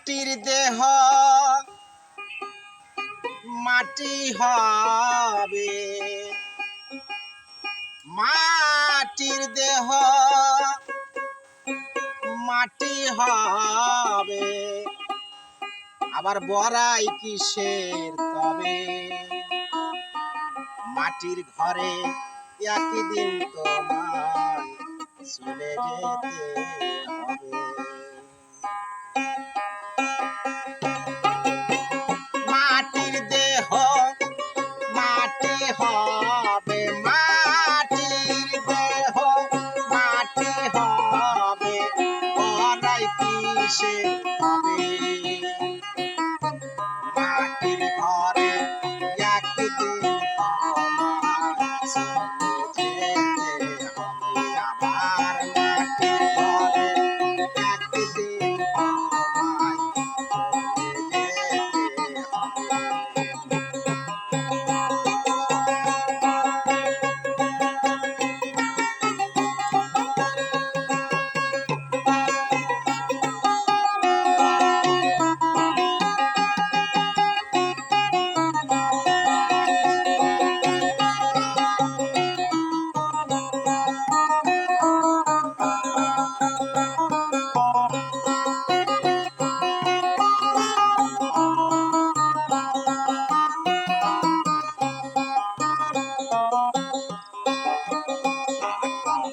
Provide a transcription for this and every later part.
মাটির দেহ মাটি হবে, মাটির দেহ মাটি হবে, আবার বড়াই কিসের তবে? মাটির ঘরে একদিন তোমায় চলে যেতে হবে। মাটির দেহ মাটি হবে, মাটির দেহ মাটি হবে, বড়াই কিসের তবে? মাটির ঘরে একদিন তোমায় চলে যেতে হবে, আবার মাটির ঘরে একদিন তোমায় চলে যেতে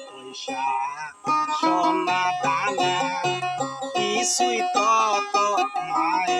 পয়সা সোনা দানা কিছুই তো তোমায়